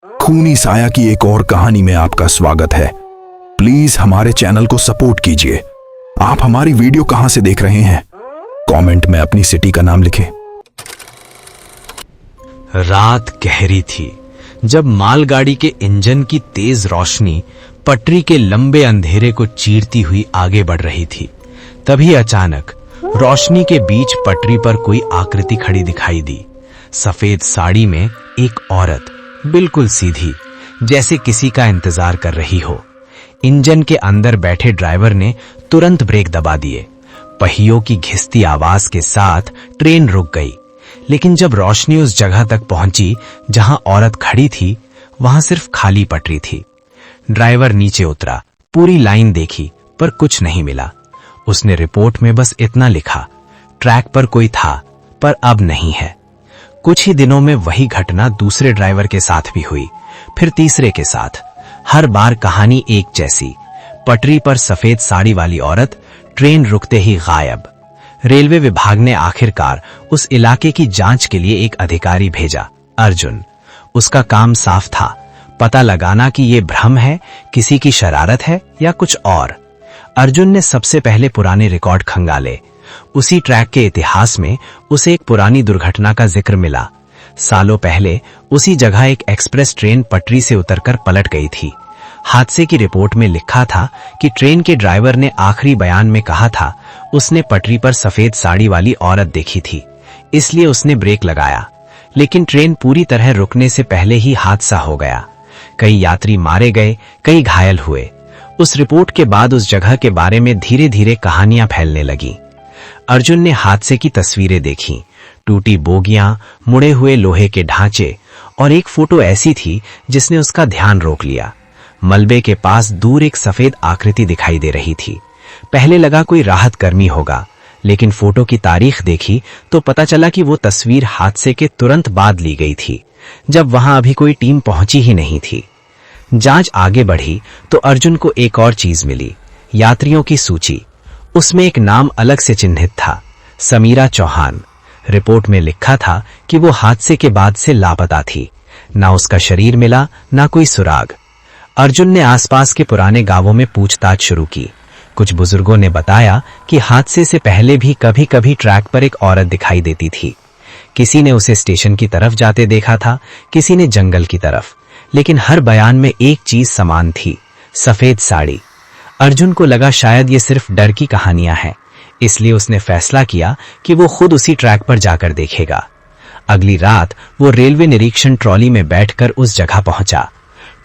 खूनी साया की एक और कहानी में आपका स्वागत है। प्लीज हमारे चैनल को सपोर्ट कीजिए। आप हमारी वीडियो कहां से देख रहे हैं? कमेंट में अपनी सिटी का नाम लिखें। रात गहरी थी जब मालगाड़ी के इंजन की तेज रोशनी पटरी के लंबे अंधेरे को चीरती हुई आगे बढ़ रही थी। तभी अचानक रोशनी के बीच पटरी पर कोई आकृति खड़ी दिखाई दी। सफेद साड़ी में एक औरत, बिल्कुल सीधी, जैसे किसी का इंतजार कर रही हो। इंजन के अंदर बैठे ड्राइवर ने तुरंत ब्रेक दबा दिए। पहियों की घिसती आवाज के साथ ट्रेन रुक गई। लेकिन जब रोशनी उस जगह तक पहुंची जहां औरत खड़ी थी, वहां सिर्फ खाली पटरी थी। ड्राइवर नीचे उतरा, पूरी लाइन देखी, पर कुछ नहीं मिला। उसने रिपोर्ट में बस इतना लिखा, ट्रैक पर कोई था पर अब नहीं है। कुछ ही दिनों में वही घटना दूसरे ड्राइवर के साथ भी हुई, फिर तीसरे के साथ। हर बार कहानी एक जैसी। पटरी पर सफेद साड़ी वाली औरत, ट्रेन रुकते ही गायब। रेलवे विभाग ने आखिरकार उस इलाके की जांच के लिए एक अधिकारी भेजा, अर्जुन। उसका काम साफ था, पता लगाना कि ये भ्रम है, किसी की शरारत है या कुछ और। अर्जुन ने सबसे पहले पुराने रिकॉर्ड खंगाले। उसी ट्रैक के इतिहास में उसे एक पुरानी दुर्घटना का जिक्र मिला। सालों पहले उसी जगह एक एक्सप्रेस ट्रेन पटरी से उतरकर पलट गई थी। हादसे की रिपोर्ट में लिखा था कि ट्रेन के ड्राइवर ने आखिरी बयान में कहा था उसने पटरी पर सफेद साड़ी वाली औरत देखी थी, इसलिए उसने ब्रेक लगाया। लेकिन ट्रेन पूरी तरह रुकने से पहले ही हादसा हो गया। कई यात्री मारे गए, कई घायल हुए। उस रिपोर्ट के बाद उस जगह के बारे में धीरे धीरे कहानियां फैलने लगीं। अर्जुन ने हादसे की तस्वीरें देखी, टूटी बोगियां, मुड़े हुए लोहे के ढांचे, और एक फोटो ऐसी थी जिसने उसका ध्यान रोक लिया। मलबे के पास दूर एक सफेद आकृति दिखाई दे रही थी। पहले लगा कोई राहत कर्मी होगा, लेकिन फोटो की तारीख देखी तो पता चला कि वो तस्वीर हादसे के तुरंत बाद ली गई थी, जब वहां अभी कोई टीम पहुंची ही नहीं थी। जांच आगे बढ़ी तो अर्जुन को एक और चीज मिली, यात्रियों की सूची। उसमें एक नाम अलग से चिन्हित था, समीरा चौहान। रिपोर्ट में लिखा था कि वो हादसे के बाद से लापता थी। ना उसका शरीर मिला, ना कोई सुराग। अर्जुन ने आसपास के पुराने गांवों में पूछताछ शुरू की। कुछ बुजुर्गों ने बताया कि हादसे से पहले भी कभी कभी ट्रैक पर एक औरत दिखाई देती थी। किसी ने उसे स्टेशन की तरफ जाते देखा था, किसी ने जंगल की तरफ। लेकिन हर बयान में एक चीज समान थी, सफेद साड़ी। अर्जुन को लगा शायद ये सिर्फ डर की कहानियां हैं, इसलिए उसने फैसला किया कि वो खुद उसी ट्रैक पर जाकर देखेगा। अगली रात वो रेलवे निरीक्षण ट्रॉली में बैठकर उस जगह पहुंचा।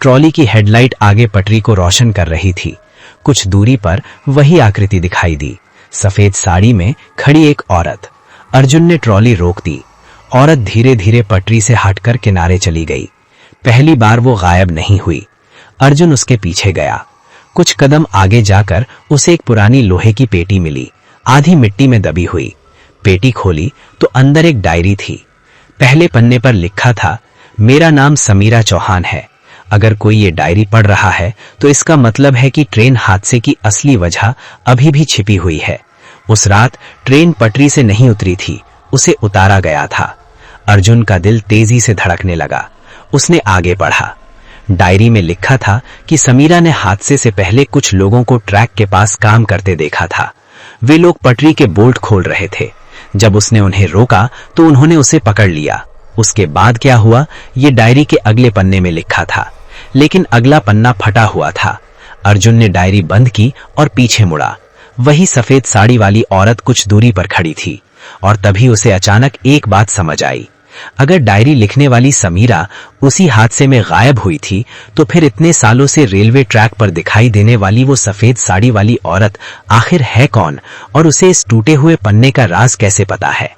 ट्रॉली की हेडलाइट आगे पटरी को रोशन कर रही थी। कुछ दूरी पर वही आकृति दिखाई दी, सफेद साड़ी में खड़ी एक औरत। अर्जुन ने ट्रॉली रोक दी। औरत धीरे धीरे पटरी से हटकर किनारे चली गई। पहली बार वो गायब नहीं हुई। अर्जुन उसके पीछे गया। कुछ कदम आगे जाकर उसे एक पुरानी लोहे की पेटी मिली, आधी मिट्टी में दबी हुई। पेटी खोली तो अंदर एक डायरी थी। पहले पन्ने पर लिखा था, मेरा नाम समीरा चौहान है। अगर कोई ये डायरी पढ़ रहा है तो इसका मतलब है कि ट्रेन हादसे की असली वजह अभी भी छिपी हुई है। उस रात ट्रेन पटरी से नहीं उतरी थी, उसे उतारा गया था। अर्जुन का दिल तेजी से धड़कने लगा। उसने आगे पढ़ा। डायरी में लिखा था कि समीरा ने हादसे से पहले कुछ लोगों को ट्रैक के पास काम करते देखा था। वे लोग पटरी के बोल्ट खोल रहे थे। जब उसने उन्हें रोका तो उन्होंने उसे पकड़ लिया। उसके बाद क्या हुआ, ये डायरी के अगले पन्ने में लिखा था, लेकिन अगला पन्ना फटा हुआ था। अर्जुन ने डायरी बंद की और पीछे मुड़ा। वही सफेद साड़ी वाली औरत कुछ दूरी पर खड़ी थी, और तभी उसे अचानक एक बात समझ आई। अगर डायरी लिखने वाली समीरा उसी हादसे में गायब हुई थी, तो फिर इतने सालों से रेलवे ट्रैक पर दिखाई देने वाली वो सफेद साड़ी वाली औरत आखिर है कौन, और उसे इस टूटे हुए पन्ने का राज कैसे पता है?